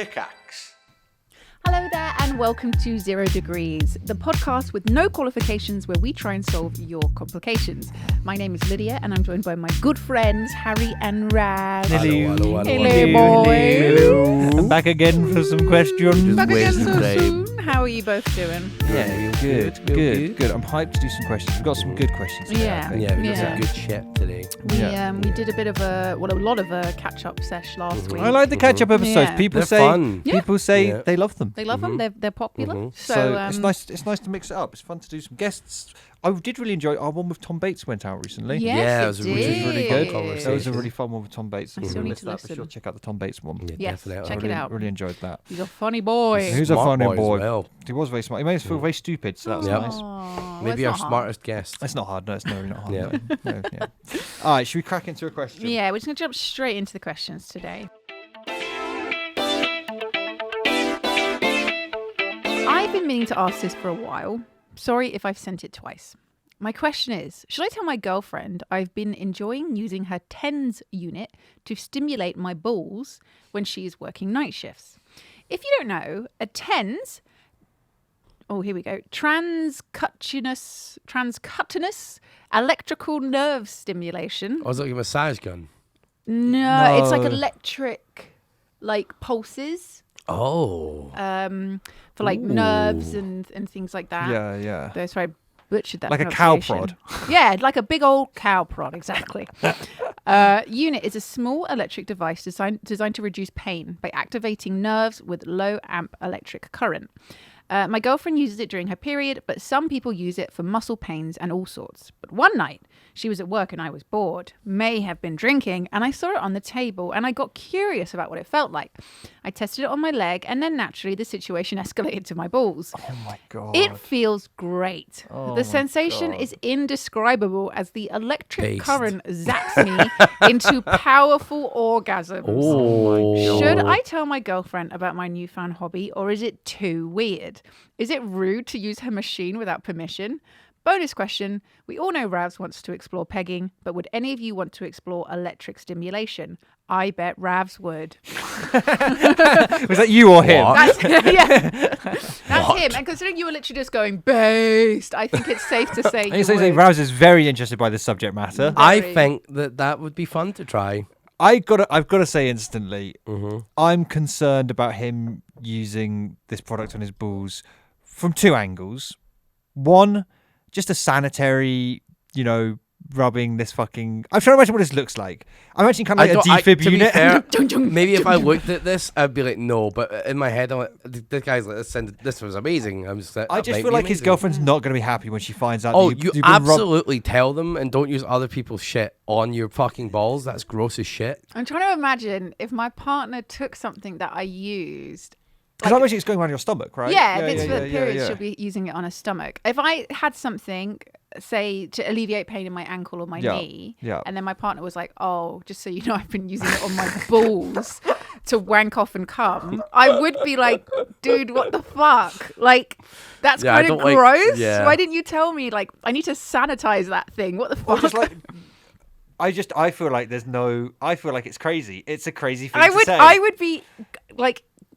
Pickaxe. Hello there and welcome to 0 Degrees, the podcast with no qualifications where we try and solve your complications. My name is Lydia and I'm joined by my good friends Harry and Raz. Hello. Hello, boys. Hello. I'm back again for some questions. Back again so Wednesday. soon. How are you both doing? Yeah, good. I'm hyped to do some questions. We've got some good questions today, Yeah. I think. Yeah, we got some good shit today. We did a bit of a lot of a catch-up sesh last week. I like the catch-up episodes. Yeah. People They're say fun. people say Yeah. they love them. They love them. They're popular. So it's nice. It's nice to mix it up. It's fun to do some guests. I did really enjoy our one with Tom Bates went out recently. Yes, Yeah, it it was did. really good. conversation. That was a really fun one with Tom Bates. I If still you need missed to that, for listen. sure check out the Tom Bates one. Yeah, Yes, definitely. check it really, out. Really enjoyed that. He's a funny boy. Who's a Smart funny boy as boy? well. He was very smart. He made us feel very stupid, so that was Yep. nice. Aw, Maybe it's our not hard. smartest guest. It's not hard. No, it's really not hard. Yeah. No, yeah. All right, should we crack into a question? Yeah, we're just going to jump straight into the questions today. I've been meaning to ask this for a while. Sorry if I've sent it twice. My question is, should I tell my girlfriend I've been enjoying using her TENS unit to stimulate my balls when she is working night shifts? If you don't know, a TENS, oh, here we go, transcutaneous electrical nerve stimulation. Oh, is it like a massage gun? No, it's like No. electric, like pulses, Oh. for like nerves and things like that. Yeah. That's why I butchered that. Like a cow pronunciation. Yeah, like a big old cow prod, exactly. Unit is a small electric device designed to reduce pain by activating nerves with low amp electric current. My girlfriend uses it during her period, but some people use it for muscle pains and all sorts. But one night, she was at work and I was bored, may have been drinking, and I saw it on the table and I got curious about what it felt like. I tested it on my leg and then naturally the situation escalated to my balls. Oh my god. It feels great. Oh The my sensation God. is indescribable as the electric Based. current zaps me into powerful orgasms. Oh. Should I tell my girlfriend about my newfound hobby or is it too weird? Is it rude to use her machine without permission? Bonus question. We all know Ravs wants to explore pegging, but would any of you want to explore electric stimulation? I bet Ravs would. Was that you or him? That's, yeah. That's him. And considering you were literally just going based, I think it's safe to say you would. Rouse is very interested by this subject matter. I Very. think that would be fun to try. I've got to say instantly, Mm-hmm. I'm concerned about him using this product on his balls from two angles. One, just a sanitary, rubbing this fucking. I'm trying to imagine what this looks like. I'm imagining kind of like a defib to be unit. fair, maybe if I looked at this, I'd be like, no. But in my head, I'm like, this guy's like, this was amazing. I'm just like, I that just might feel be like his amazing. girlfriend's not going to be happy when she finds out. Oh, that you you've been absolutely tell them and don't use other people's shit on your fucking balls. That's gross as shit. I'm trying to imagine if my partner took something that I used. Because I imagine it's going around your stomach, right? Yeah, if it's for the period, yeah. she'll be using it on her stomach. If I had something, say, to alleviate pain in my ankle or my knee, and then my partner was like, oh, just so you know, I've been using it on my balls to wank off and come, I would be like, dude, what the fuck? Like, that's Yeah, I kind of don't like- gross. yeah. Why didn't you tell me? Like, I need to sanitize that thing. What the fuck? Or just like, I feel like I feel like it's crazy. It's a crazy thing I to would, say. I would be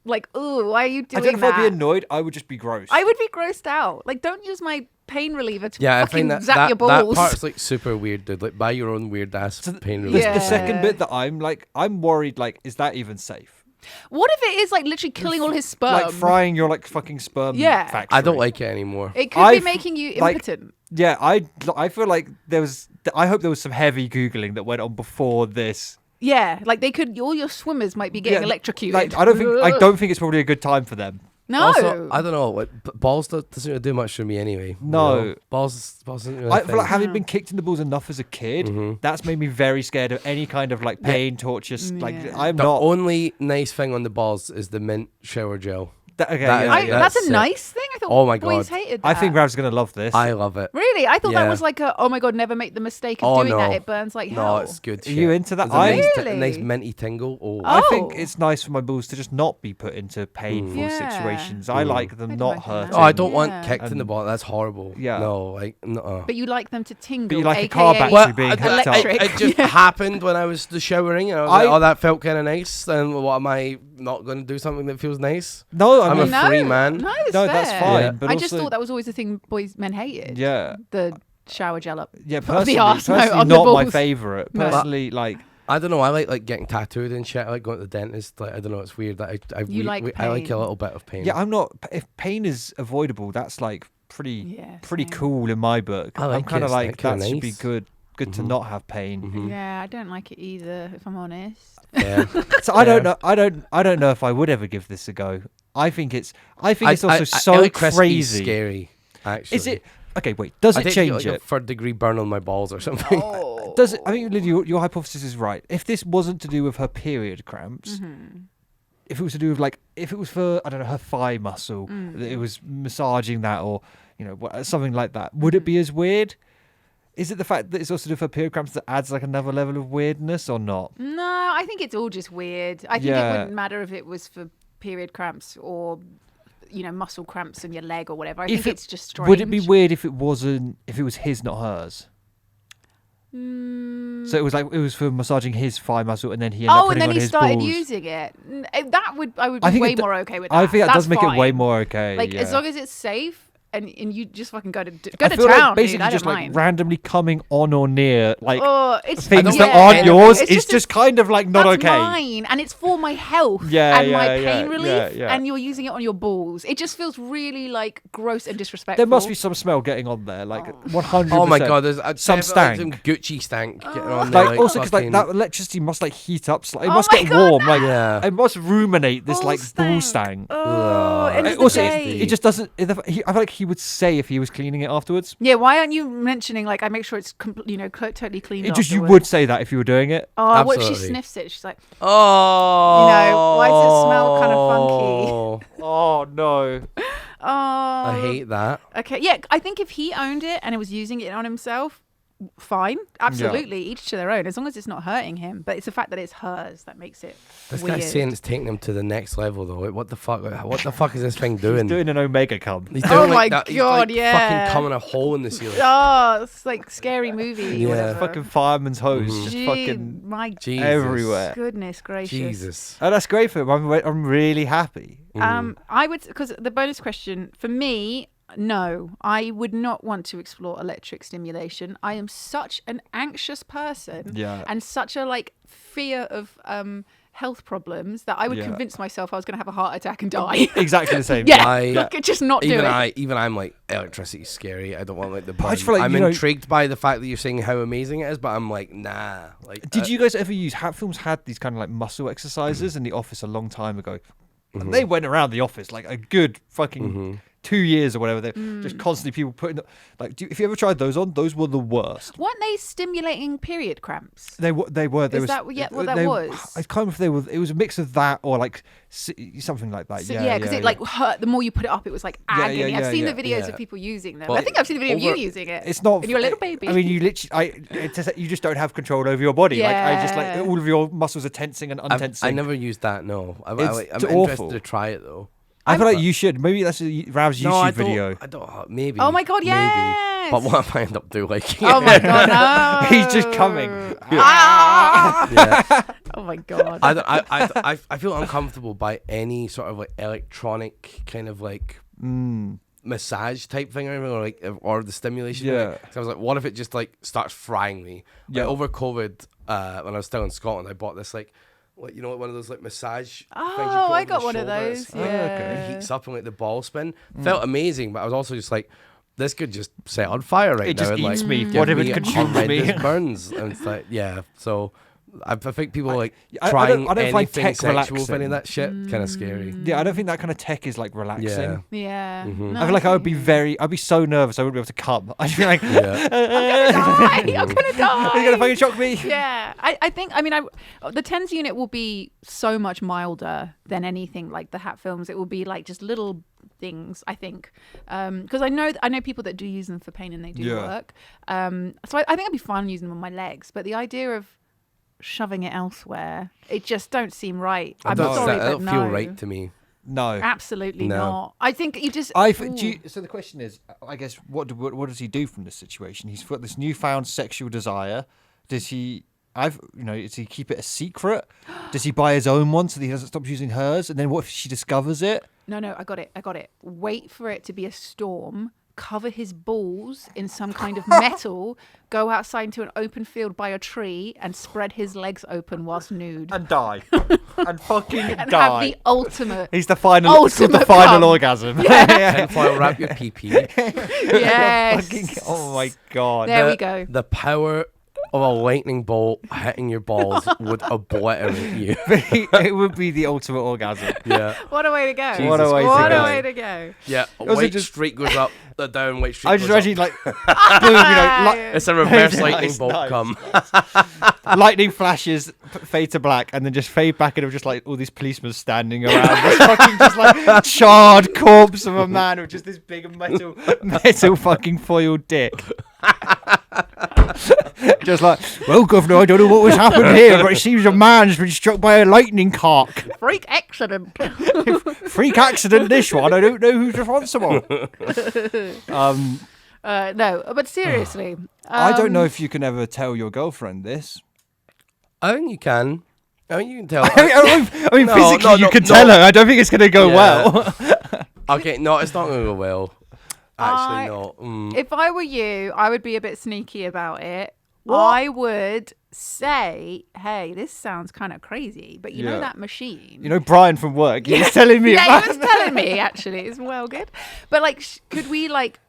like, oh, why are you doing I don't know if that? I'd be annoyed. I would just be gross. I would be grossed out. Like, don't use my pain reliever to Yeah, I fucking find zap your that balls. part's like super weird, dude. Like, buy your own weird ass pain The, relief. Yeah. the second bit that I'm worried, like, is that even safe? What if it is like literally killing all his sperm? Like frying your like fucking sperm Yeah. factory. I don't like it anymore. It could be making you like- impotent. Yeah, I feel like I hope there was some heavy googling that went on before this. Yeah, like all your swimmers might be getting Yeah, electrocuted. Like I don't think it's probably a good time for them. No. Also, I don't know. Like, balls doesn't really do much for me anyway. No. Balls isn't really I a feel like thing. having been kicked in the balls enough as a kid, that's made me very scared of any kind of like pain, torture. Like Yeah. I'm The not. only nice thing on the balls is the mint shower gel. Okay, that is- yeah, that's that's a sick. nice thing. I thought Oh my boys God. hated that. I think Rav's gonna love this. I love it. Really? I thought that Yeah. was like a, oh my God, never make the mistake of Oh, doing no. that. It burns like hell. No, it's good. Are you into that? It's a nice, Really? a nice minty tingle. Oh. I think Oh. it's nice for my balls to just not be put into painful Yeah. situations. I like them I'd not imagine hurting. that. Oh, I don't Yeah. want kicked in the ball. That's horrible. Yeah. No, like no. But you like them to tingle. But you like a AKA car battery Well, being I- hooked up. electric. It just happened when I was showering, and I was like, I- "Oh, that felt kind of nice." And what am I not going to do something that feels nice? No, I'm I a mean, No, free man. No, it's no, fair. that's fine. Yeah. But I just also- thought that was always the thing men hated. Yeah. The shower gel up. Yeah, the personally, arse, no, personally on the not my balls. favorite. No. Personally, like I don't know. I like getting tattooed and shit. I like going to the dentist. Like I don't know. It's weird that You like I like a pain. little bit of pain. yeah, I'm not. If pain is avoidable, that's like pretty Yeah, pretty same. cool in my book. I I'm like kind it. of It's like like kinda that should be nice. good to Mhm. not have pain. Mhm. Yeah, I don't like it either, if I'm honest. Yeah. So I don't Yeah. know. I don't know if I would ever give this a go. I think it's also so electricity's crazy. scary. Actually, Is it okay? Wait, does I it think change like a it? third degree burn on my balls or something. Oh. Does it? I think Lydia, your hypothesis is right. If this wasn't to do with her period cramps, if it was to do with if it was for I don't know her thigh muscle, that it was massaging that or something like that, would it be as weird? Is it the fact that it's also to do with her period cramps that adds like another level of weirdness or not? No, I think it's all just weird. I think Yeah. it wouldn't matter if it was for period cramps or, muscle cramps in your leg or whatever. I think it's just strange. Would it be weird if it was his, not hers? So it was for massaging his thigh muscle, and then he ended up Oh, and putting then on he his started balls. using it. I would I be think way it do- more okay with that. I think that That's does make it way fine. more okay. Like yeah. as long as it's safe and you just fucking go to I town, feel like basically dude. I just don't like mind. randomly coming on or near It's things yeah. that aren't yours It's is just kind of like not that's okay. mine, and it's for my health Yeah, and my yeah, pain yeah, relief, yeah. and you're using it on your balls. It just feels really like gross and disrespectful. There must be some smell getting on there, like 100%. Oh my god, there's Some stank. some Gucci stank getting on there. Like also because like fucking- that electricity must like heat up. It Oh must my get God, warm. Like Yeah. it must ruminate this Ball like ball stank. stank. Oh, Ugh. end It of the also, day. it just doesn't. I feel like he would say if he was cleaning it afterwards. Yeah, why aren't you mentioning like I make sure it's totally clean? It just you afterwards? would say that if you were doing it. Oh, what if she Absolutely. sniffs it? She's like, Oh. why does it smell kind of funky? Oh no. oh, I hate that. Okay, yeah, I think if he owned it and was using it on himself, fine, absolutely, each to their own, as long as it's not hurting him. But it's the fact that it's hers that makes it This weird. guy's saying it's taking him to the next level though. What the fuck? What the fuck is this thing doing? Doing an omega cum. He's Oh doing my like that. He's like God, yeah. fucking coming a hole in the ceiling. Oh, it's like scary movie. Yeah. Or whatever. Fucking fireman's hose, just Gee, fucking my Jesus. everywhere. goodness gracious. Jesus. Oh, that's great for him. I'm really happy. I would, because the bonus question for me, no, I would not want to explore electric stimulation. I am such an anxious person, Yeah. and such a like fear of health problems that I would Yeah. convince myself I was going to have a heart attack and die. Exactly the same. yeah, I- like, just not do it. Even I'm like electricity's scary. I don't want like the. I just burn. feel like, I'm you know- intrigued by the fact that you're saying how amazing it is, but I'm like, nah. Like, Did you guys ever use Hatfilms had these kind of like muscle exercises in the office a long time ago? And they went around the office like a good fucking 2 years or whatever. They just constantly people putting like. If you ever tried those on, those were the worst. Weren't they stimulating period cramps? They were. There Is was, that what that was? I can't remember if they were. It was a mix of that or like something like that. So, yeah, because it like hurt. The more you put it up, it was like Yeah, agony. yeah, I've seen yeah, the videos yeah. of people using them. Well, I think I've seen the video of you over- using it. It's not. And you're a little baby. I mean, you literally. It's just, you just don't have control over your body. Like I just like Yeah. all of your muscles are tensing and untensing. I never used that. No, I'm It's interested awful. to try it though. I feel like you should. Maybe that's Rav's No, YouTube I video. don't. I don't. Maybe. Oh my God, maybe. yes. But what if I end up doing like? Oh my God, no. He's just coming. Ah! Yeah. Oh my God. I feel uncomfortable by any sort of like electronic kind of like massage type thing or anything, or like or the stimulation. Yeah. So I was like, what if it just like starts frying me? Yeah. Like, over COVID, when I was still in Scotland, I bought this like one of those like massage. things you Oh, put I over got the one of shoulder. those. It's- Yeah. It heats up and like the ball spin. Felt amazing, but I was also just like, this could just set on fire right It now. just and, eats like, me. give What if it me consumes me? horrendous burns? And it's like, yeah. So I think people like I trying don't find anything tech sexual with any relaxing. of that shit kind of scary. Yeah, I don't think that kind of tech is like relaxing. Yeah. Yeah. Mhm. No, I feel like I'd be so nervous I wouldn't be able to come. I'd be like, Yeah. I'm gonna die. Are you gonna fucking shock me? Yeah, I think. I mean, the TENS unit will be so much milder than anything like the Hat films. It will be like just little things, I think, because I know people that do use them for pain and they do work. So I think I'd be fine using them on my legs, but the idea of shoving it elsewhere, it just don't seem right. I'm sorry, but don't no. feel right to me. No, Absolutely No. not. I think you just. So the question is, I guess, what does he do from this situation? He's got this newfound sexual desire. Does he? Does he keep it a secret? Does he buy his own one so that he doesn't stop using hers? And then what if she discovers it? No, I got it. Wait for it to be a storm. Cover his balls in some kind of metal. Go outside into an open field by a tree and spread his legs open whilst nude. And die. And fucking And die. have the ultimate. He's the final. It's called the ultimate final cum. orgasm. Tinfoil wrap your pee-pee. Yes. Oh my god. There we go. The power of a lightning bolt hitting your balls would obliterate you. It would be the ultimate orgasm. Yeah. What a way to go. What a way to What go. a way to go. Yeah. Also White just- streak goes up, the down white streak I goes just imagine up. like, boom, It's a reverse Nice, lightning bolt nice. come. lightning flashes, fade to black, and then just fade back, and just like all these policemen standing around. This fucking just like charred corpse of a man with just this big metal fucking foil dick. Just like, well, Governor, I don't know what was happened here, but it seems a man's been struck by a lightning cock. Freak accident. Freak accident, this one. I don't know who's responsible. No, but seriously. I don't know if you can ever tell your girlfriend this. I think you can. I think you can tell. I mean, No, physically no, you no, can no. tell her. I don't think it's going to go Yeah. well. Okay, no, it's not going to go well. I- Actually, no. If I were you, I would be a bit sneaky about it. What? I would say, hey, this sounds kind of crazy, but you know Yeah. that machine. You know, Brian from work, he was telling me yeah, about he was telling me actually. It's well good. But like,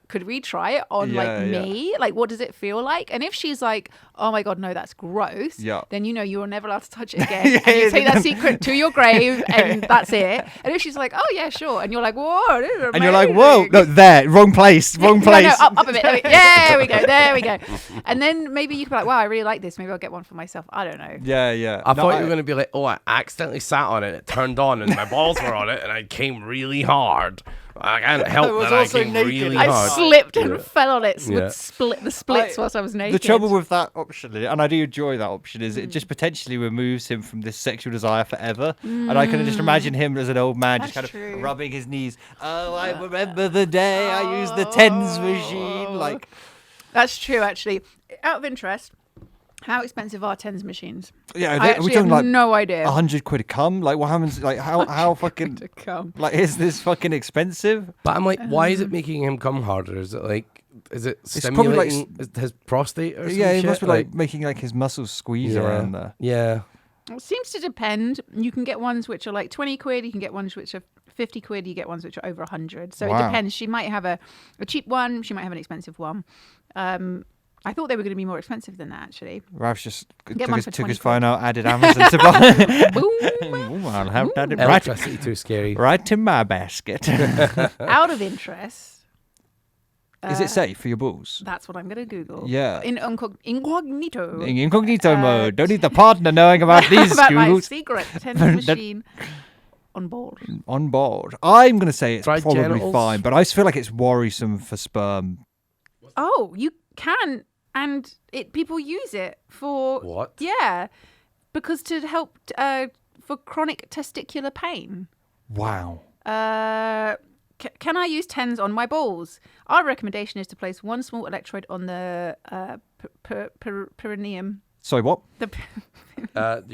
could we try it on Yeah, yeah. me? Like, what does it feel like? And if she's like, oh my God, no, that's gross. Yeah. Then you know you're never allowed to touch it again. Yeah, and you yeah, take then- that secret to your grave and that's it. And if she's like, oh yeah, sure. And you're like, whoa, this is and you're like, whoa, amazing. no, there, wrong place, wrong No, place. no, up a bit. There we go. There we go. And then maybe you could be like, wow, I really like this. Maybe I'll get one for myself. I don't know. Yeah, yeah. I No, thought you were going to be like, oh, I accidentally sat on it, it turned on, and my balls were on it, and I came really hard. I can't help I was that I also came naked. really I hard. slipped and Yeah. fell on it Yeah. with the splits whilst I was naked. The trouble with that option, and I do enjoy that option, is it just potentially removes him from this sexual desire forever. And I can just imagine him as an old man just That's kind of true. rubbing his knees. Oh, I remember the day I used the tens machine. Like, That's true, actually. Out of interest, how expensive are tens machines? yeah, I we're actually talking have like no idea. 100 quid a cum. Like, what happens? Like, how fucking To come. like is this fucking expensive? But I'm like, why is it making him come harder? Is it like, is it probably like stimulating his prostate or something? Yeah, it must be like making like his muscles squeeze around there. Yeah. It seems to depend. You can get ones which are like 20 quid. You can get ones which are 50 quid. You get ones which are over 100. So it Wow. depends. She might have a cheap one. She might have an expensive one. I thought they were going to be more expensive than that, actually. Ralph's just Get mine for took 20 his quid. phone out, added Amazon to buy. Boom. Ooh, I'll have that right, Electricity too scary. right in my basket. Out of interest. Is it safe for your balls? That's what I'm going to Google. Yeah. In incognito. In incognito mode. Don't need the partner knowing about these about my Googles secret tens That- machine on board. on board. I'm going to say it's Try probably genitals? fine, but I just feel like it's worrisome for sperm. Oh, you can, and people use it for What? Yeah, because to help for chronic testicular pain. Wow. Can I use tens on my balls? Our recommendation is to place one small electrode on the perineum. Sorry, what? The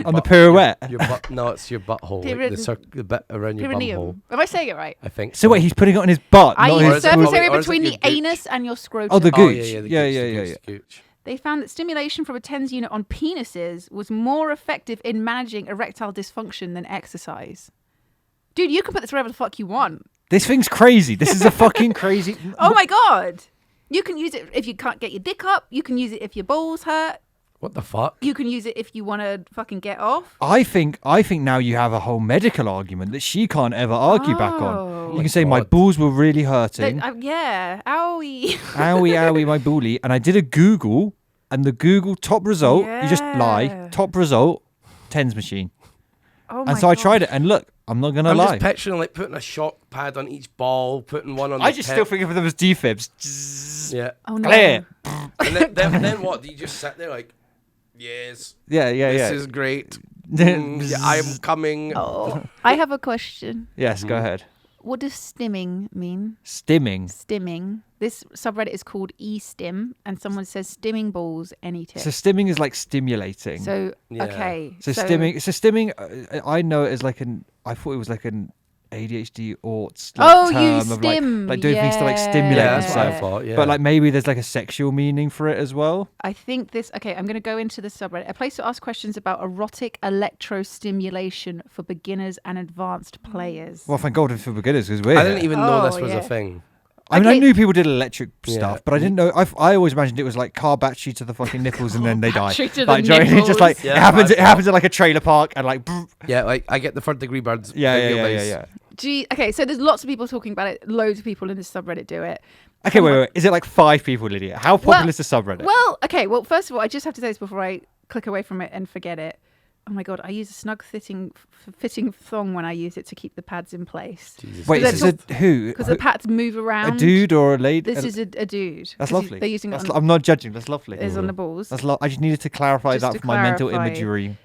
On the pirouette? Your butt, no, it's your butthole. Like the bit around your bumhole. perineum. Am I saying it right? I think So wait, he's putting it on his butt, I not use his... surface probably- area or is it between your the gooch? anus and your scrotum. Oh, the Oh, gooch. yeah, the Yeah, gooch, yeah, the yeah, gooch, yeah. the gooch. They found that stimulation from a TENS unit on penises was more effective in managing erectile dysfunction than exercise. Dude, you can put this wherever the fuck you want. This thing's crazy. This is a fucking crazy... Oh my God. You can use it if you can't get your dick up. You can use it if your balls hurt. What the fuck? You can use it if you want to fucking get off. I think now you have a whole medical argument that she can't ever argue back on. Oh. You can say my God. balls were really hurting. Yeah. Owie. Owie, owie, my bully. And I did a Google, and the Google top result, you just lie, Yeah. top result, tens machine. Oh my And so I gosh. tried it, and look, I'm not gonna I'm lie. just picturing like putting a shock pad on each ball, putting one on. I the just tip. still think of them as defibs. Yeah. Oh no. Clear. And then what? Do you just sit there like, yes, Yeah, this is great. Yeah, I am coming. Oh, I have a question. Yes, go ahead. What does stimming mean? Stimming. Stimming. This subreddit is called eStim, and someone says stimming balls any tip. So stimming is like stimulating. So Yeah. okay. So stimming. So stimming. I know it as like an. I thought it was like an ADHD orts. Like, Oh, term you of stim. like doing things to like stimulate Yeah, that's what I yourself. thought. Yeah. But like maybe there's like a sexual meaning for it as well. I think this. Okay, I'm going to go into the subreddit. A place to ask questions about erotic electrostimulation for beginners and advanced players. Well, thank God for beginners because we're. I didn't even know Oh, this was yeah. a thing. I mean, I Okay. knew people did electric Yeah. stuff, but I didn't know. I always imagined it was like car battery to the fucking nipples and then they die. Battery to the Like, do you know what I mean? Just like nipples. Yeah, it happens. that's It happens at like a trailer park and like. Yeah, like I get the third degree birds. Yeah, in yeah, real yeah, life. yeah, yeah. Gee, okay, so there's lots of people talking about it. Loads of people in this subreddit do it. Okay, wait. Is it like 5 people, Lydia? How popular is the subreddit? Well, okay. Well, first of all, I just have to say this before I click away from it and forget it. Oh my god, I use a snug fitting thong when I use it to keep the pads in place. Jesus. Wait, Because is it who? Because the pads move A around. dude or a lady? This is a dude. That's 'Cause lovely. They're using it That's on, I'm not judging. That's lovely. is on the balls. That's I just needed to clarify Just that to for my mental clarify. imagery.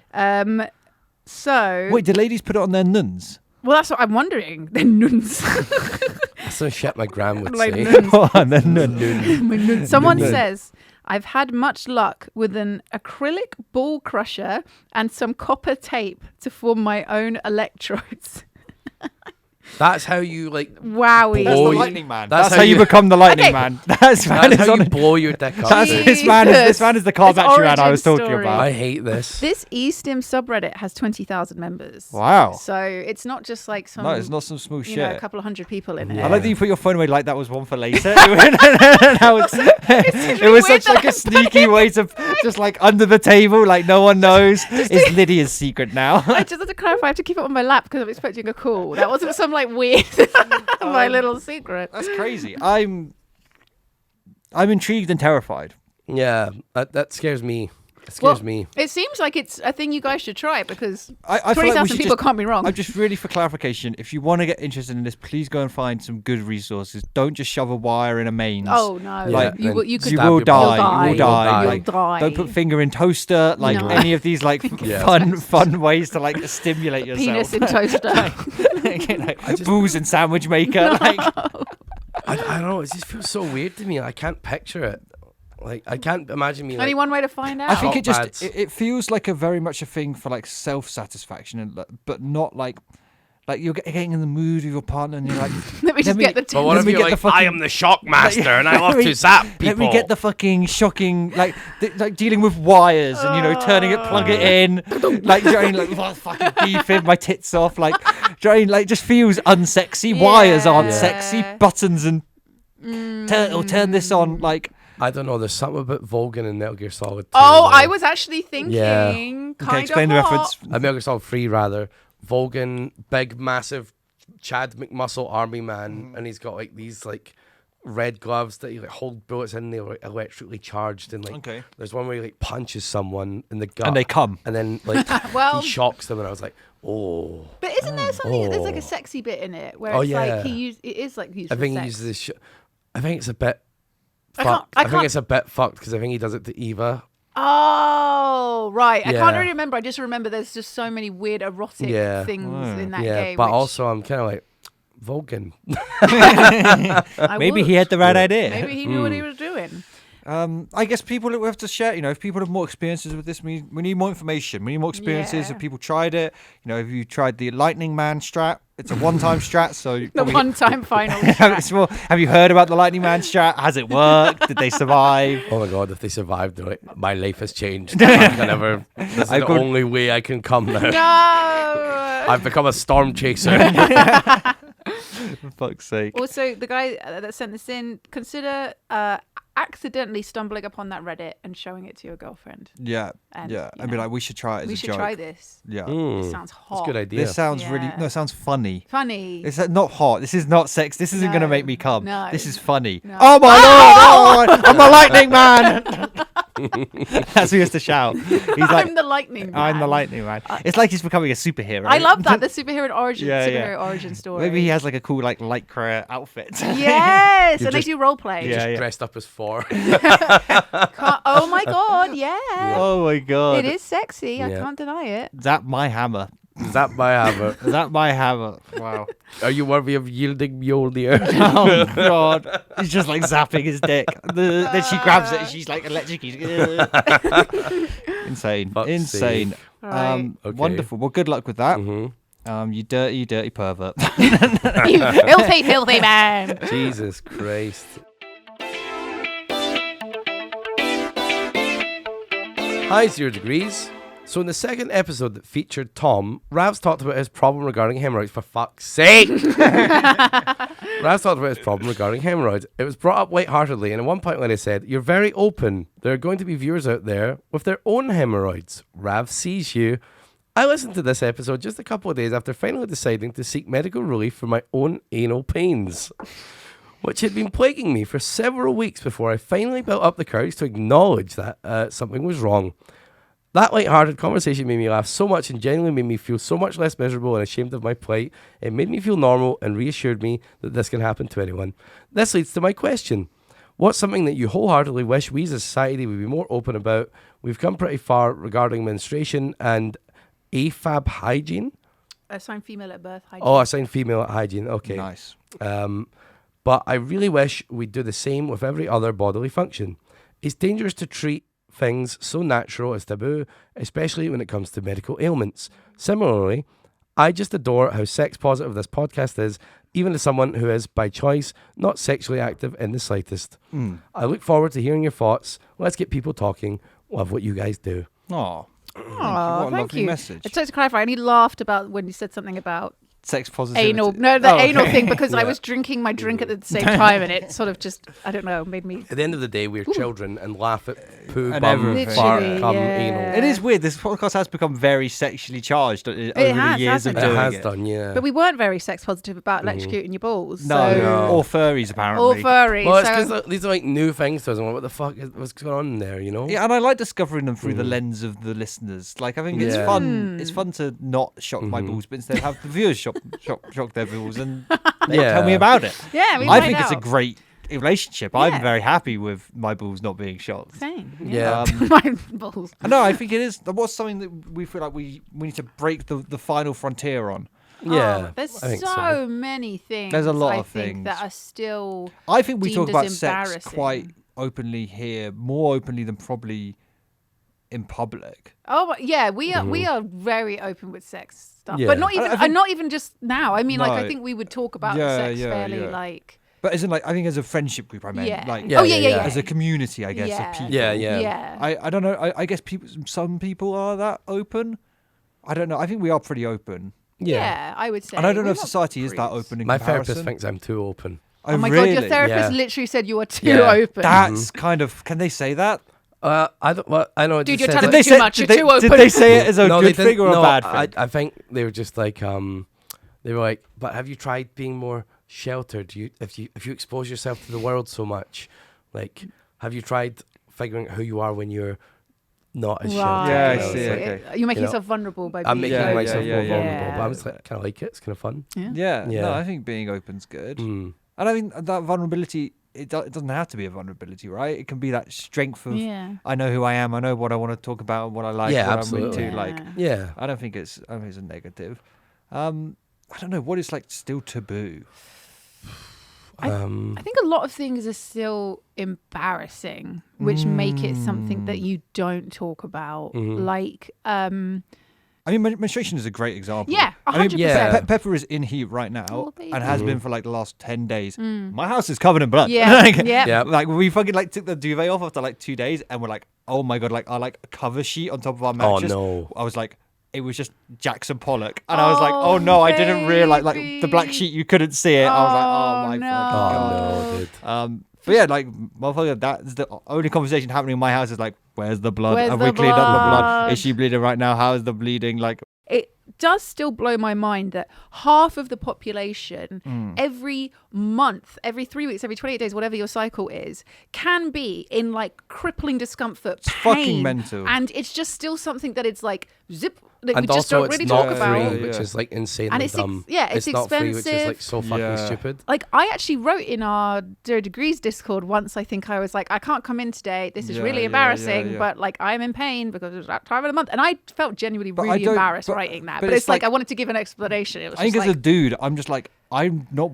So Wait, do ladies put it on their nuns? well, that's what I'm wondering. They're nuns. That's some shit my gran would Like say. nuns. On their nun. Someone Nun. says, I've had much luck with an acrylic ball crusher and some copper tape to form my own electrodes. That's how you like. Wowie. That's Blow the you- lightning man. that's That's how how you you- become the lightning Okay. man. That's man That's is how on. you blow your dick up. That's dude. this man is Jesus. this man is the car It's battery man I origin was talking story. about. I hate this. This eStim subreddit has 20,000 members. Wow. So it's not just like some, No, it's not some smooth you know, a shit. couple of hundred people in I it. like that you put your phone away like that was one for later. It was weird such like that a sneaky way to just like under the table, like no one knows. It's Lydia's secret now. I just have to clarify, I have to keep it on my lap because I'm expecting a call. That wasn't some like weird, my little secret. That's crazy. I'm intrigued and terrified. Yeah, that scares me. It scares Well, me. It seems like it's a thing you guys should try because I feel like 20,000 we should people just, can't be wrong. I'm just really for clarification. If you want to get interested in this, please go and find some good resources. Don't just shove a wire in a mains. Oh no! Like, you will, you could you stab will your body. die. You will You'll die. die. Like, You'll die. don't put finger in toaster. Like No. any of these like Yeah. fun ways to like stimulate yourself. penis in toaster. like, booze and sandwich maker. Like I don't know. It just feels so weird to me. I can't picture it. Like I can't imagine me. Only Like, one way to find out. I think Shock it just pads. it feels like a very much a thing for like self satisfaction and but not like you're getting in the mood with your partner and you're like Let me just me- get the But but what Let if me you're get the like, fucking- I am the shock master and I love Let me- to zap people. Let me get the fucking shocking, like dealing with wires and, you know, turning it, plug it in, like, do you know what I mean? Like, oh, fucking defib, my tits off, like, do you know what I mean? Like, just feels unsexy. Wires aren't Yeah. sexy. Buttons and turn this on, like, I don't know. There's something about Volgan and Metal Gear Solid 2. Oh, though. I was actually thinking. Yeah. Kind okay, of explain the hot. reference. Metal Gear Solid 3 rather. Volgan, big, massive Chad McMuscle army man, and he's got like these like red gloves that he like hold bullets in. They're like, electrically charged, and like Okay. there's one where he like punches someone in the gut, And they come. and then like Well- he shocks them, and I was like, oh. But isn't there something? There's like a Oh. sexy bit in it where Oh, it's yeah. like it is like used I for think he sex. uses this. I think it's a bit. I can't- Fucked. I I think can't- it's a bit fucked because I think he does it to Eva. Oh, right. I can't Yeah. really remember. I just remember there's just so many weird erotic Yeah. things in that Yeah, game. but which also I'm kind of like Volgan. I Maybe would. he had the right Yeah. idea. Maybe he knew what he was doing. I guess people will have to share, you know, if people have more experiences with this, we need more information. We need more experiences. Yeah. If people tried it, you know, if you tried the Lightning Man strat, it's a one-time strat. So you The probably- one-time final. It's more, have you heard about the Lightning Man strat? Has it worked? Did they survive? Oh my god, if they survived, they're like, my life has changed. I can never. This is I the could- only way I can come now. No. I've become a storm chaser. For fuck's sake. Also, the guy that sent this in, consider accidentally stumbling upon that Reddit and showing it to your girlfriend. Yeah, And, yeah. you I'd be know, like, we should try it as We a should joke. try this. Yeah. This sounds hot. That's a good idea. This sounds really, Yeah. no, it sounds funny. Funny. It's not hot. This is not sex. This isn't going to No, make me come. no. This is funny. No. Oh my lord! Oh, I'm a lightning man! That's what he has to shout. He's like, I'm the lightning man. I'm the lightning man. It's like he's becoming a superhero. I love that, the superhero origin, Yeah. origin story. Maybe he has like a cool like lycra outfit. Yes, You and they just- do role play. Yeah. Just dressed up as Thor. Oh my god, yeah. Oh my god. It is sexy. I Yeah. can't deny it. That my hammer. Is that my hammer? That my hammer. Wow. Are you worthy of yielding Mjolnir? Oh god. He's just like zapping his dick. Then she grabs it and she's like electrocuted. Insane. Fuck's Insane. sake. Right. Okay. Wonderful. Well, good luck with that. Mm-hmm. You dirty pervert. You filthy man. Jesus Christ. Hi, 0 Degrees. So in the second episode that featured Tom, Ravs talked about his problem regarding hemorrhoids. For fuck's sake! Ravs talked about his problem regarding hemorrhoids. It was brought up lightheartedly, and at one point, like I said, you're very open. There are going to be viewers out there with their own hemorrhoids. Rav sees you. I listened to this episode just a couple of days after finally deciding to seek medical relief for my own anal pains, which had been plaguing me for several weeks before I finally built up the courage to acknowledge that something was wrong. That light-hearted conversation made me laugh so much and genuinely made me feel so much less miserable and ashamed of my plight. It made me feel normal and reassured me that this can happen to anyone. This leads to my question. What's something that you wholeheartedly wish we as a society would be more open about? We've come pretty far regarding menstruation and AFAB hygiene. Assigned female at birth hygiene. Oh, assigned female hygiene. Okay. Nice. But I really wish we'd do the same with every other bodily function. It's dangerous to treat things so natural as taboo, especially when it comes to medical ailments. Similarly, I just adore how sex positive this podcast is, even as someone who is, by choice, not sexually active in the slightest. I look forward to hearing your thoughts. Let's get people talking. Love what you guys do. Oh, Aw, what a thank lovely you. message. Just to clarify, I only laughed about when you said something about Sex positivity. anal. No, the Oh, anal okay. thing, because I Yeah. was drinking my drink at the same time, and it sort of just, I don't know, made me. At the end of the day, we're children and laugh at poo, And bum, everything. fart, Literally, cum, yeah. anal. It is weird. This podcast has become very sexually charged over has, the years of hasn't It doing has it. done, yeah. But we weren't very sex positive about electrocuting your balls. No, so, No. or furries apparently. Or furry. Well, it's so, because these are like new things to us. And what the fuck is what's going on in there, you know? Yeah, and I like discovering them through the lens of the listeners. Like, I think it's Yeah. fun. It's fun to not shock my balls, but instead have the viewers shock their balls and they Yeah. tell me about it. yeah, we I find think it's a out. great relationship. Yeah. I'm very happy with my balls not being shocked. Same. Yeah. My balls. No, I think it is. What's something that we feel like we need to break the final frontier on? Yeah. Oh, there's I think so many things. There's a lot I of think things. that are still. I think we Deemed talk about as sex embarrassing. quite openly here, more openly than probably in public. Oh yeah, we are very open with sex stuff, Yeah. but not even I think- not even just now. I mean, like I No. think we would talk about Yeah, sex yeah, fairly yeah. like. But isn't like I think as a friendship group, I meant Yeah. like Yeah, oh yeah, yeah, yeah, yeah. as a community, I guess, Yeah. of people. Yeah, yeah. Yeah. I don't know. I guess some people are that open. I don't know. I think we are pretty open, Yeah, I would say. and I don't know We're if not society is that prudes. open in My comparison. therapist thinks I'm too open. Oh my really? god, your therapist Yeah. literally said you are too Yeah. open. That's kind of. Can they say that? I don't. Well, I know. It Dude, just you're says telling that- me too much. Did You're they, too open. did they say it as a No, good they thing or didn't. a No, bad thing? I think they were just like they were like, but have you tried being more sheltered? If you expose yourself to the world so much, like, have you tried figuring out who you are when you're not as Right. sheltered? Yeah, I you know, see, it's like, okay. You're making You know, yourself vulnerable by I'm being. making Yeah, myself yeah, more yeah, vulnerable, yeah. but I'm just like, kind of like it. It's kind of fun. Yeah, Yeah. no, I think being open's good. Mm. And I mean, that vulnerability, it doesn't have to be a vulnerability, right? It can be that strength of, Yeah. I know who I am, I know what I want to talk about, what I like, Yeah, what absolutely. I'm into. Like, Yeah. I don't think it's a negative. I don't know, what is like still taboo? I think a lot of things are still embarrassing, which make it something that you don't talk about. Like, I mean, menstruation is a great example. yeah, I mean, 100%. Yeah. Pepper is in heat right now Oh, baby. and has been for like the last 10 days. My house is covered in blood. Yeah, Like, yeah. Yeah. Like we fucking like took the duvet off after like 2 days and we're like, oh my god, like our like cover sheet on top of our mattress. no. I was like, it was just Jackson Pollock, and I was like, oh no, I didn't realize like the black baby. sheet you couldn't see it. I was like, oh my no. fucking Oh god. no, dude. But yeah, like motherfucker, that's the only conversation happening in my house is like, where's the blood? Where's Have the we cleaned up the blood? blood? Is she bleeding right now? How is the bleeding? Like, does still blow my mind that half of the population every month, every 3 weeks, every 28 days, whatever your cycle is, can be in like crippling discomfort, It's pain, fucking mental. and it's just still something that it's like zip. Like, And we just also, don't really it's talk not about. free, which is like insanely And it's dumb. it's not free, which is like expensive. so fucking Yeah. stupid. Like I actually wrote in our 0 Degrees Discord once. I think I was like, I can't come in today. This is Yeah, really yeah, embarrassing, yeah. but like I'm in pain because it's that time of the month, and I felt genuinely But I really don't- embarrassed but- writing that. but But it's it's like like- I wanted to give an explanation. It was I think just as a like, dude, I'm just like, I'm not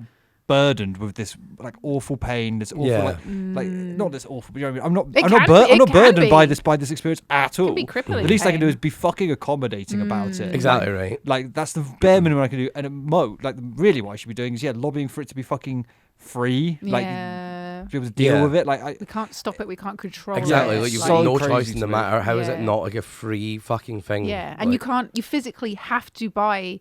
burdened with this like awful pain, this awful Yeah. like not this awful, but you know what I mean? It I'm can not be, I'm it not can burdened by be. this experience at all. be crippling The least I can do pain. is be fucking accommodating about it. Exactly right. Like that's the bare minimum I can do. And at like really what I should be doing is lobbying for it to be fucking free. Like yeah, be able to deal Yeah. with it. Like we can't stop it. We can't control Exactly. it. Like you've so got no crazy choice in to the me. matter. How is it Yeah. not like a free fucking thing? Yeah, and you Like, can't. You physically have to buy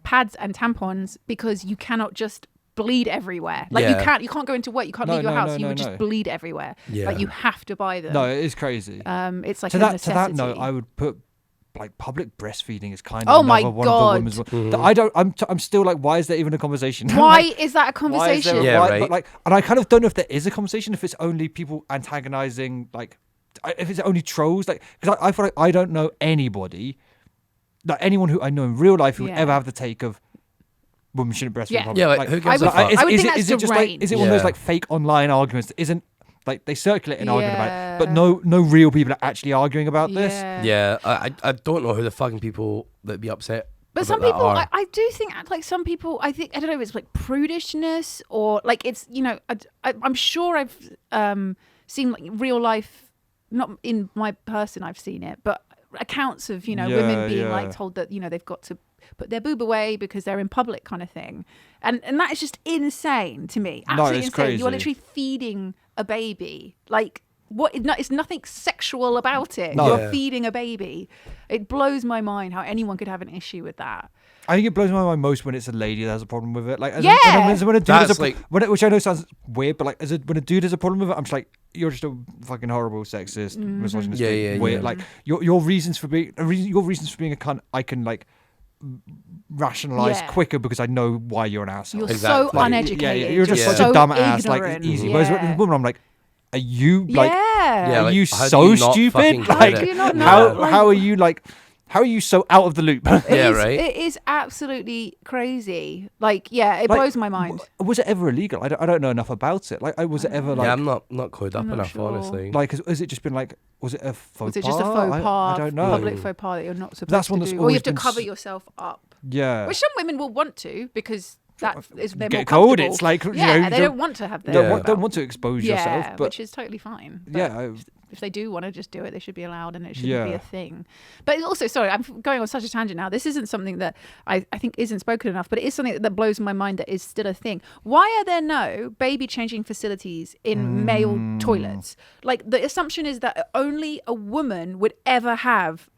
pads and tampons because you cannot just bleed everywhere. Like Yeah. you can't go into work. You can't No, leave your no, house. no, You no, would no. just bleed everywhere. Yeah. Like you have to buy them. no, it is crazy. It's like to a that necessity. note, I would put like public breastfeeding is kind Oh of my another one God. of the women's. That I don't. I'm still like, why is there even a conversation? Why Like, is that a why is conversation? there- Yeah, why- right. But like, and I kind of don't know if there is a conversation. If it's only people antagonizing, like, if it's only trolls, like, because I feel like I don't know anybody, like anyone who I know in real life who would Yeah. ever have the take of women shouldn't breastfeed. Yeah. in public. Yeah, like, who gives a would- fuck? I would think is that's it just like deranged. is it one of those Yeah. like fake online arguments that isn't like they circulate an argument about it, but Yeah. no real people are actually arguing about this. Yeah, I don't know who the fucking people that'd be upset. But some about that people, are. I do think, like some people, I think, I don't know if it's like prudishness or like it's, I'm sure I've seen like real life, not in my person, I've seen it, but accounts of, Yeah, women being yeah. like told that, they've got to put their boob away because they're in public kind of thing. And that is just insane to me. No, Absolutely it's insane. You are crazy. literally feeding a baby. Like, what? It's nothing sexual about it. No. You're Yeah. feeding a baby. It blows my mind how anyone could have an issue with that. I think it blows my mind most when it's a lady that has a problem with it. Like, Yeah. when a dude That's has a, like- which I know sounds weird, but like, when a dude has a problem with it, I'm just like, you're just a fucking horrible sexist, misogynistic. Yeah, weird. yeah. Like, your reasons for being a cunt, I can like rationalize Yeah. quicker because I know why you're an asshole. You're Exactly. so Like, uneducated. you're just Yeah. such a so dumbass. Like, ignorant. easy. Whereas with Yeah. a woman, I'm like, are you like? yeah. Yeah, Are like, you how do so you not fucking stupid? get Like, How do you not know? how Like- how are you like? How are you so out of the loop? It Yeah, is- right. It is absolutely crazy. Like, yeah, it Like, blows my mind. Was it ever illegal? I don't know enough about it. Like, was it ever like? Yeah, I'm not clued up I'm not enough, sure. honestly. Like, has it just been like? Was it a faux Was it just a pas? faux pas? I don't know. Public faux pas that you're not supposed That's one to that's do. Or you always have to been cover s- yourself up. Yeah. Which some women will want to because that is they're more Get cold. comfortable. It's like yeah, they don't want to have their don't, Yeah. want, don't want to expose yeah, yourself, but which is totally fine. But yeah, if they do want to just do it, they should be allowed and it shouldn't be Yeah. a thing. But also, sorry, I'm going on such a tangent now. This isn't something that I think isn't spoken enough, but it is something that blows my mind that is still a thing. Why are there no baby changing facilities in male toilets? Like the assumption is that only a woman would ever have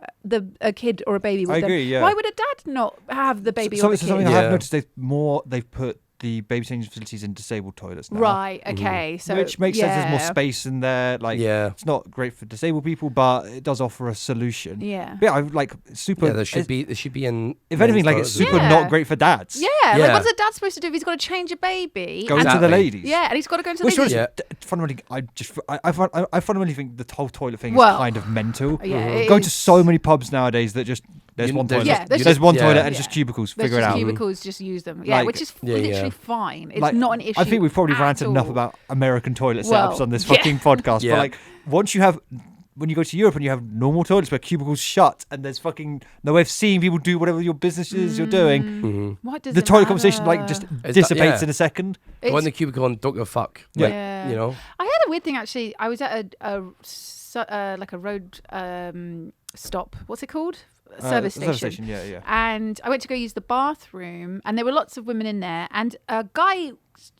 a kid or a baby with I them. agree, yeah. Why would a dad not have the baby so, or the so kid? something I Yeah. have noticed they've put the baby changing facilities in disabled toilets now. Right, okay. So Which makes sense. There's more yeah. space in there. Like, Yeah. it's not great for disabled people, but it does offer a solution. Yeah. But yeah, I like super. Yeah, there should be in. If anything, men's like it's toilets. super Yeah. not great for dads. Yeah, like Yeah. what's a dad supposed to do if he's got to change a baby? Go and- into the Exactly. ladies. Yeah, and he's got to go into the Which ladies. was Yeah. fundamentally, I fundamentally think the whole toilet thing Well, is kind of mental. yeah, it Going to is. so many pubs nowadays that just there's You- one there's toilet. Yeah, there's there's just- one yeah. toilet and it's Yeah. just cubicles. There's Figure it just out. cubicles, just use them. Yeah, Like- which is Yeah, literally yeah. fine. It's Like, not an issue. I think we've probably at ranted enough all. about American toilet Well, setups on this yeah. fucking podcast. Yeah. But like, once you have, when you go to Europe and you have normal toilets where cubicles shut and there's fucking no way of seeing people do whatever your business is you're doing, Mhm. What does the it toilet conversation matter? like just that- dissipates yeah. in a second. It's- Go in the cubicle and don't give a fuck. Like, Yeah. you know. I had a weird thing actually. I was at like a road stop. What's it called? Service station. Yeah. And I went to go use the bathroom, and there were lots of women in there. And a guy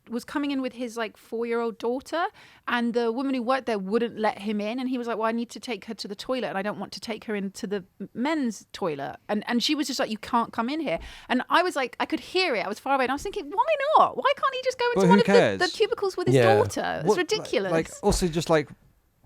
was coming in with his like 4-year-old daughter, and the woman who worked there wouldn't let him in. And he was like, "Well, I need to take her to the toilet, and I don't want to take her into the men's toilet." And she was just like, "You can't come in here." And I was like, I could hear it. I was far away, and I was thinking, why not? Why can't he just go But into who one of cares? the cubicles with his Yeah. daughter? It's What- ridiculous. Like also just like,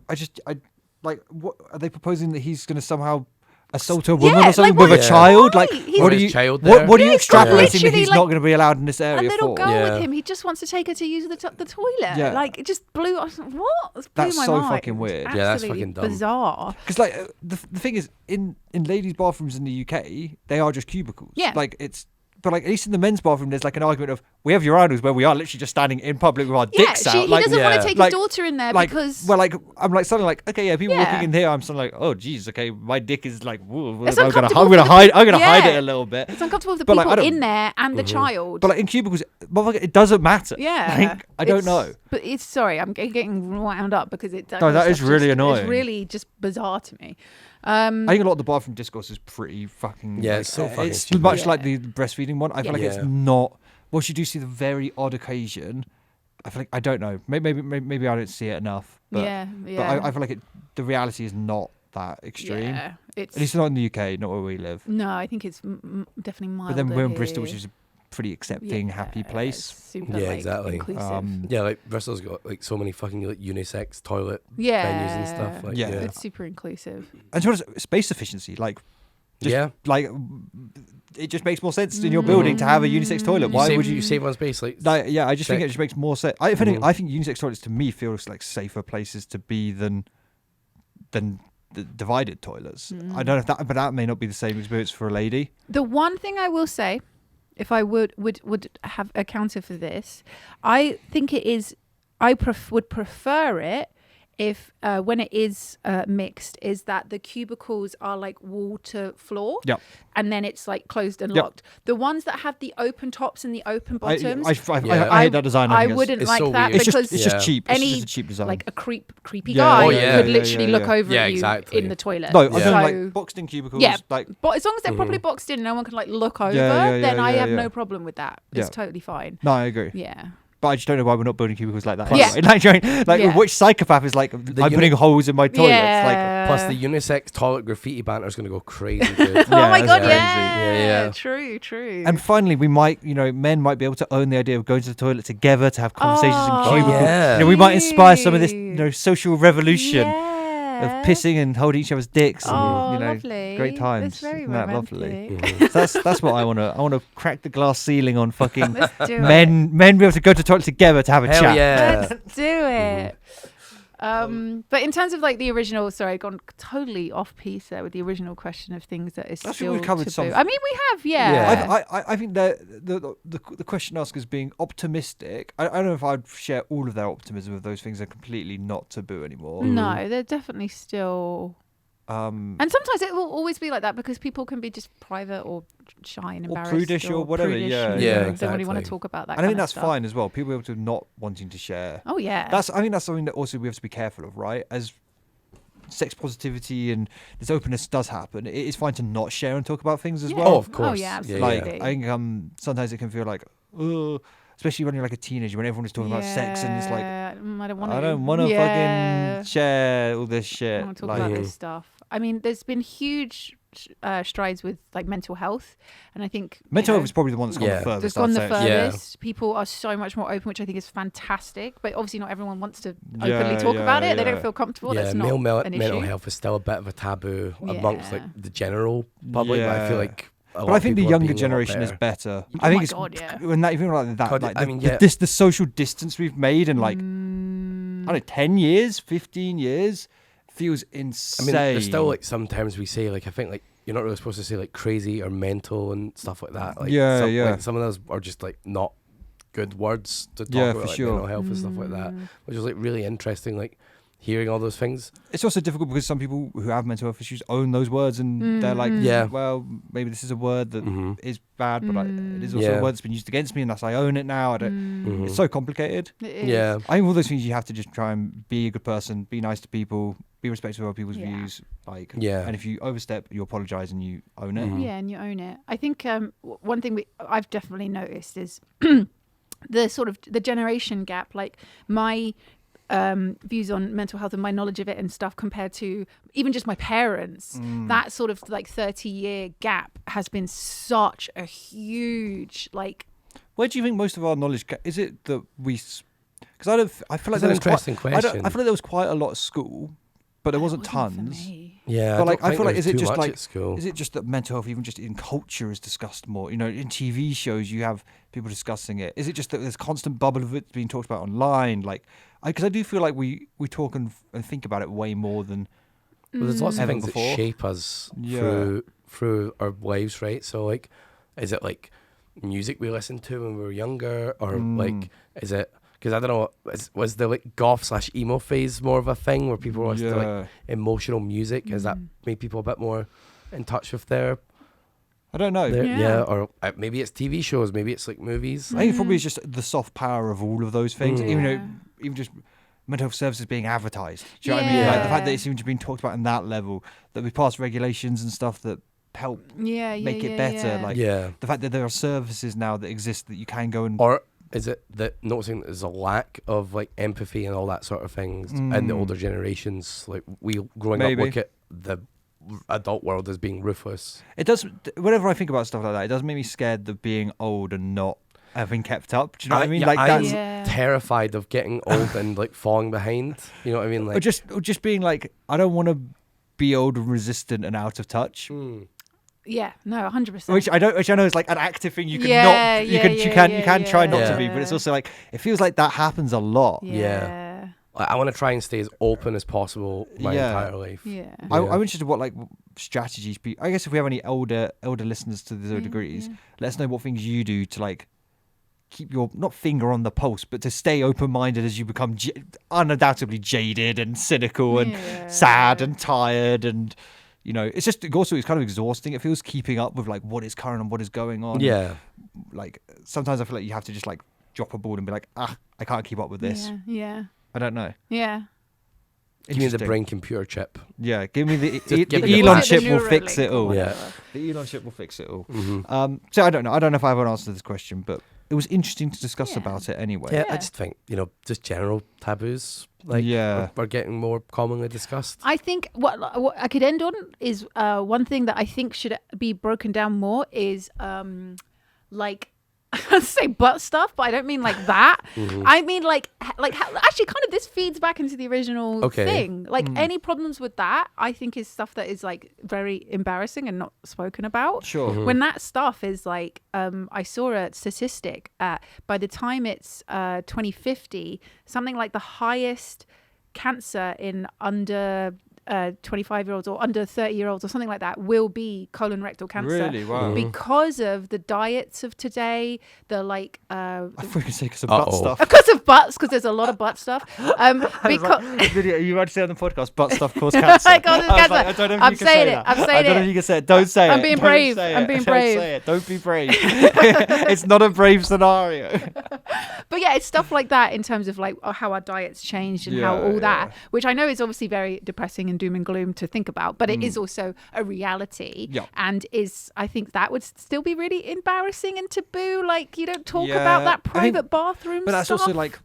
I like what are they proposing that he's going to somehow assault a woman Yeah, or something like, with what? a child. Why? Like, He's- what Or are his you? child What, there. what are you Yeah, he's got extrapolating that literally, he's like, not going to be allowed in this a area little for? girl Yeah. with him. He just wants to take her to use the toilet. Yeah. Like, it just blew. I was like, what? It blew That's my so mind. fucking weird. Yeah, that's Absolutely fucking dumb. bizarre. Because like the thing is, in ladies' bathrooms in the UK, they are just cubicles. Yeah. Like it's. But like at least in the men's bathroom, there's like an argument of we have urinals where we are literally just standing in public with our Yeah, dicks he out. Like, doesn't want Yeah. to take like- his daughter in there like, because well, like I'm like suddenly like okay, yeah, people Yeah. walking in here, I'm suddenly like, oh, geez, okay, my dick is like, whoa, It's I'm gonna uncomfortable for the hide, I'm gonna people- hide it yeah. a little bit. it's uncomfortable for the But, like, people I don't- in there and the child. But like in cubicles, motherfucker, it doesn't matter. yeah, Like, I don't It's- know. But it's sorry, I'm getting wound up because it. No, that is really annoying. It's really just bizarre to me. I think a lot of the bathroom discourse is pretty fucking. Yeah, like, it's so fucking It's stupid. much Yeah. like the breastfeeding one. I feel like it's Yeah. not. Well, you do see the very odd occasion. I feel like I don't know. Maybe I don't see it enough. But, yeah, But yeah. I feel like the reality is not that extreme. Yeah, it's At least not in the UK, not where we live. no. I think it's definitely milder. But then we're in Bristol, which here. is a pretty accepting, Yeah, happy it's place. Super, Yeah, like, exactly. Inclusive. Yeah, like Bristol's got like so many fucking like unisex toilet yeah, venues and stuff. Like, Yeah. it's super inclusive. And so space efficiency, like. Just, yeah. Like, it just makes more sense in your building to have a unisex toilet. Why would you? You save on space? Like, Yeah, I just think Sick. it just makes more sense. I think unisex toilets to me feels like safer places to be than the divided toilets. I don't know if that, but that may not be the same experience for a lady. The one thing I will say, if I would have a counter for this, I think it is. I would prefer it if when it is mixed, is that the cubicles are like wall to floor, Yep. and then it's like closed and Yep. locked. The ones that have the open tops and the open I bottoms, hate that design. I think wouldn't it's like so that weird. It's because just cheap. It's any just a cheap design. like a creepy Yeah, guy oh, yeah, would yeah, literally yeah, look yeah. over Yeah, at you exactly. in the toilet. no, I Yeah. don't So- like boxed in cubicles. Yeah. Like But as long as they're properly boxed in, no one can like look over. yeah, then I yeah, have yeah. no problem with that. It's Yeah. totally fine. no, I agree. Yeah. But I just don't know why we're not building cubicles like that. Yeah. Anyway. Like, do you know what I mean? Like, Yeah. which psychopath is like, I'm putting holes in my toilets? Yeah. plus the unisex toilet graffiti banter is going to go crazy. Dude. Oh my that's god, crazy. yeah. Yeah. True. And finally, we might, men might be able to own the idea of going to the toilet together to have conversations Oh, in cubicles. yeah. We might inspire some of this, Cute. social revolution Yeah. of pissing and holding each other's dicks. Oh, and, lovely. great times. That's very Isn't that romantic. lovely? So that's what I want to. I want to crack the glass ceiling on fucking Let's do it. men be able to go to the toilet together to have a Hell chat. yeah. Let's do it. But in terms of like the original, sorry, I've gone totally off piece there with the original question of things that is I think still we've covered taboo. some- I mean, we have, yeah. Yeah. I think the question asked is being optimistic. I don't know if I'd share all of their optimism if those things are completely not taboo anymore. No, they're definitely still. And sometimes it will always be like that because people can be just private or shy and Or embarrassed prudish or whatever, prudish yeah. and Yeah, don't really want to exactly. talk about that. And I think kind of that's stuff. fine as well. People able to not wanting to share. Oh yeah. I think that's something that also we have to be careful of, right? As sex positivity and this openness does happen, it is fine to not share and talk about things as Yeah. well. Oh, of Oh course. yeah, Yeah, absolutely. Like I think sometimes it can feel like, ugh, especially when you're like a teenager, when everyone is talking about sex and it's like, I don't want to. I don't want to fucking share all this shit. I want to talk Like, about this stuff. I mean, there's been huge strides with like mental health, and I think mental health is probably the one that's gone Yeah. the furthest. that's gone the I'd say. furthest. People are so much more open, which I think is fantastic. But obviously, not everyone wants to Yeah, openly talk yeah, about it. They yeah. don't feel comfortable. Yeah, That's not an mental issue. health is still a bit of a taboo amongst Yeah. like the general public. But I Yeah. feel like, But I think the younger generation is better. Oh I think my it's God, yeah. when that even like that. God, Like I the, mean, the, yeah. the social distance we've made in like I don't know, 10 years, 15 years feels I insane. mean, there's still like sometimes we say like I think like you're not really supposed to say like crazy or mental and stuff like that. Like, Yeah, some, yeah. Like, some of those are just like not good words to talk Yeah, about for like, sure. mental health and stuff like that, which is like really interesting. Like hearing all those things. It's also difficult because some people who have mental health issues own those words and they're like, Yeah. well, maybe this is a word that is Mhm. bad, but it is also Yeah. a word that's been used against me and thus I own it now. I don't. Mhm. It's so complicated. It is. Yeah. I think all those things you have to just try and be a good person, be nice to people, be respectful of other people's Yeah. views. Like, Yeah. and if you overstep, you apologize and you own it. Mhm. Yeah, and you own it. I think one thing I've definitely noticed is the sort of the generation gap. Like my views on mental health and my knowledge of it and stuff compared to even just my parents. That sort of like 30-year gap has been such a huge like. Where do you think most of our knowledge is it that we? Because I feel like It's there an was interesting quite, I feel question. like there was quite a lot at school, but there wasn't for tons. me. Yeah, But I like, don't I think feel like, there is was it too just much like, at school? is it just that mental health, even just in culture, is discussed more? You know, in TV shows, you have people discussing it. Is it just that there's constant bubble of it being talked about online? Like, because I do feel like we talk and think about it way more than. Well, there's lots of Ever things before. that shape us Yeah. through our lives, right? So like, is it like music we listened to when we were younger, or like, is it? Because I don't know, was the like goth/emo phase more of a thing where people were listening to like emotional music? Has that made people a bit more in touch with their? I don't know. Yeah, or maybe it's TV shows, maybe it's like movies. I think it probably is just the soft power of all of those things. Even Yeah. though, even just mental health services being advertised. Do you know what I mean? Like the fact that it seems to be talked about on that level, that we pass regulations and stuff that help make it better. Like the fact that there are services now that exist that you can go and. Or is it that noticing that there's a lack of like empathy and all that sort of things in the older generations? Like we growing up look at the adult world as being ruthless. It does. Whenever I think about stuff like that, it does make me scared of being old and not having kept up. Do you know what I mean? Yeah, Like that's I'm terrified of getting old and like falling behind. You know what I mean? Like or just being like, I don't want to be old and resistant and out of touch. Yeah, no, 100%. Which I know is like an active thing. You can you can try not to be, but it's also like it feels like that happens a lot. Yeah. I want to try and stay as open as possible my entire life. Yeah. I'm interested in what like strategies. I guess if we have any older listeners to the degrees, let us know what things you do to like keep your not finger on the pulse, but to stay open-minded as you become undoubtedly jaded and cynical and sad and tired and. You know, it's just also it's kind of exhausting. It feels keeping up with like what is current and what is going on. Yeah. Like sometimes I feel like you have to just like drop a ball and be like, I can't keep up with this. Yeah. I don't know. Yeah. Give me the brain computer chip. Yeah, give me the give me the Elon brain. chip The will Neuralink fix it or all. whatever. The Elon chip will fix it all. So I don't know. I don't know if I have an answer to this question, but it was interesting to discuss about it anyway. Yeah, I just think, just general taboos are getting more commonly discussed. I think what I could end on is one thing that I think should be broken down more is like I say butt stuff, but I don't mean like that. I mean like actually kind of this feeds back into the original thing. Like any problems with that, I think is stuff that is like very embarrassing and not spoken about. Sure. When that stuff is like, I saw a statistic by the time it's 2050, something like the highest cancer in under 25-year-olds or under 30-year-olds or something like that will be colon rectal cancer. Really? Wow. Because of the diets of today, the like I thought you say because of butt stuff. because of butts, because there's a lot of butt stuff. Because you might say on the podcast, butt stuff cause cancer. I don't know if I'm you can say it. I don't know if you can say it. Don't say it. I'm being brave. I'm being brave. Don't say it. Don't be brave. It's not a brave scenario. But yeah, it's stuff like that in terms of like how our diets changed and how all that, which I know is obviously very depressing and doom and gloom to think about, but it is also a reality. And I think that would still be really embarrassing and taboo. Like you don't talk about that private bathroom but that's stuff. also like,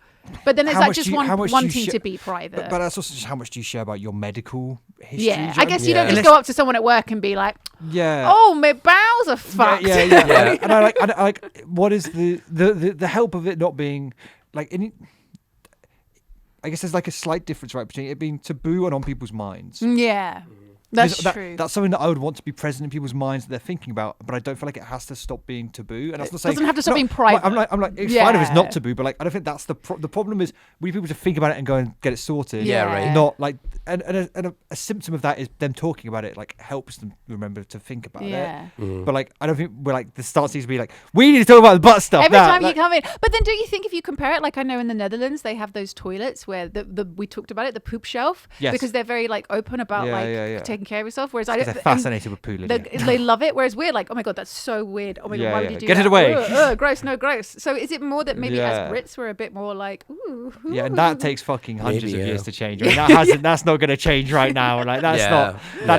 but then it's like just wanting share, to be private. But that's also just how much do you share about your medical history? Yeah, I guess you don't just go up to someone at work and be like, yeah, oh, my bowels are fucked. Yeah. And I like what is the help of it not being like any. I guess there's like a slight difference, right, between it being taboo and on people's minds. Yeah. That's true. That's something that I would want to be present in people's minds that they're thinking about, but I don't feel like it has to stop being taboo. And that's not saying doesn't have to stop being private. I'm like, it's fine if it's not taboo, but like, I don't think that's the problem. Is we need people to think about it and go and get it sorted. Yeah, right. Not like, and a symptom of that is them talking about it. Like helps them remember to think about it. But like, I don't think we're like the start needs to be like we need to talk about the butt stuff every now. time you come in. But then, don't you think if you compare it, like I know in the Netherlands they have those toilets where we talked about it, the poop shelf, because they're very like open about taking care of yourself. Whereas I don't. They're fascinated with poo. They love it. Whereas we're like, oh my god, that's so weird. Oh my god, why would you do that? Get it away. Gross, no gross. So is it more that maybe as Brits we're a bit more like, ooh. Yeah, and that takes fucking hundreds of years to change. I mean, that's not going to change right now. Like that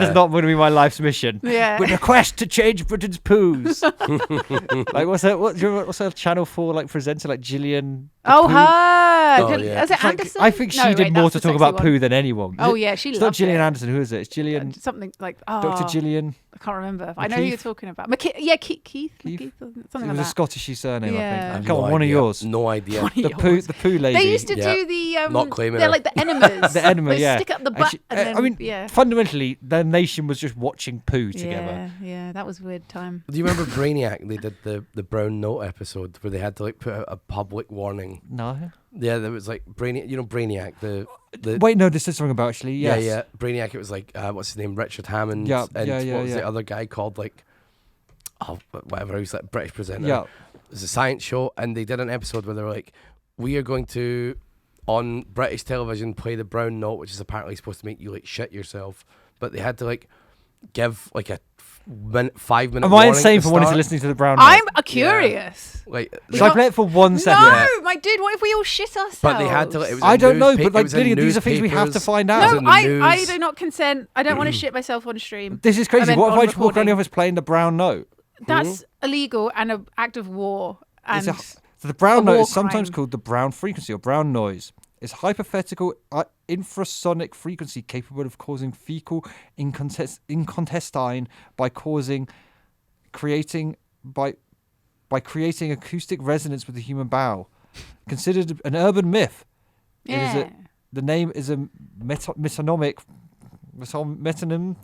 is not going to be my life's mission. Yeah. With a quest to change Britain's poos. Like what's that Channel 4 like presenter like Gillian? Oh, her. Oh, Is it Anderson? I think she did more to talk about poo than anyone. Oh yeah, she It's loved not Gillian it. Anderson. Who is it? It's Gillian. And something like Dr. Gillian. I can't remember. I know who McKeith? you're talking about. Keith, It something was like a that. Scottish surname, I Yeah. think. I've Come no on, one of idea. yours. No idea. One of The yours. poo lady. They used to Yeah. do the Not claiming they're her. like the enemas. The enema, they yeah. stick up the And butt she- and then, I mean, yeah. fundamentally, the nation was just watching poo together. Yeah, that was a weird time. Do you remember Brainiac? They did the Brown Note episode where they had to like put out a public warning. No. Yeah, there was like Brainiac. You know Brainiac, the Wait, no, this is something about actually. Yes. yeah Brainiac. It was like what's his name, Richard Hammond. Yeah, and yeah, what was yeah. the other guy called, like whatever. He was like British presenter. Yeah. It was a science show, and they did an episode where they were like, we are going to on British television play the Brown Note, which is apparently supposed to make you like shit yourself, but they had to like give like a 5 minute. Am I warning insane at the for wanting to start. listen to the Brown Note? I'm curious. Like, Should I play it for 1 second? No, my dude. What if we all shit ourselves? but they had to. Like, it was I in don't know, but it like was in Lydia, these are things we have to newspapers. find It out. was No, in the I news. do not consent. I don't want to shit myself on stream. This is crazy. meant What if on I just walk around the recording. office playing the Brown Note? That's illegal and an act of war. And So the Brown a Note war is sometimes crime. called the Brown frequency or Brown noise. It's hypothetical infrasonic frequency capable of causing fecal incontestine by creating acoustic resonance with the human bowel. Considered an urban myth. yeah. The name is a metonym,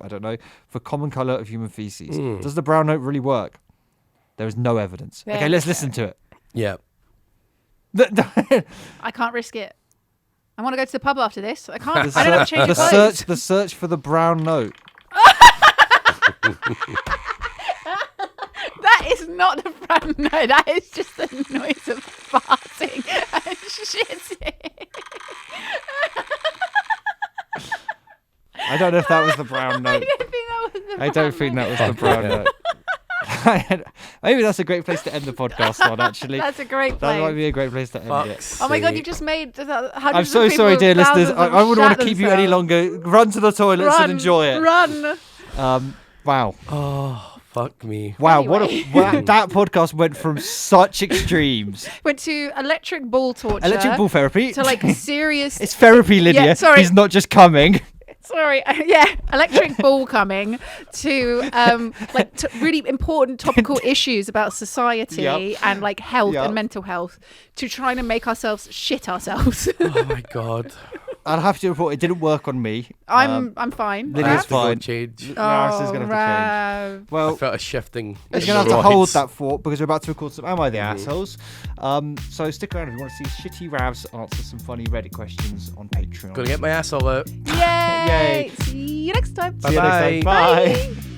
I don't know, for common colour of human feces. Does the Brown Note really work? There is no evidence. There Okay, we let's go. listen to it. Yeah. I can't risk it. I want to go to the pub after this. I can't. I don't have to change the clothes. search for the Brown Note. That is not the brown note. That is just the noise of farting and shitting. I don't know if that was the Brown I Note. don't think that was the I don't think that was the Brown Note. Maybe that's a great place to end the podcast on, actually. That's a great That might place. be a great place to end it. Fuck's Oh my god, you sake. just made hundreds I'm so of people, sorry, dear listeners. thousands I of wouldn't want to shat keep you any themselves. longer. Run to the toilets Run, and enjoy it. Run. Wow. Oh, fuck me. Wow. Anyway. That podcast went from such extremes. Went to electric ball torture. Electric ball therapy. To like serious. It's therapy, Lydia. Yeah, sorry. He's not just coming. Sorry, yeah, electric ball coming to really important topical issues about society Yep. and like health Yep. and mental health, to trying to make ourselves shit ourselves. Oh my god. I'll have to report it didn't work on me. I'm fine. Lydia's I have to go fine. change. Raris is going to have to change. Rav. I Well, felt a shifting. you're in going to have the to hold roids. that thought because we're about to record some Am I the Assholes? So stick around if you want to see Shitty Ravs answer some funny Reddit questions on Patreon. Gonna get my asshole out. Yay! Yay. See you next time. See you next time. Bye-bye. Bye.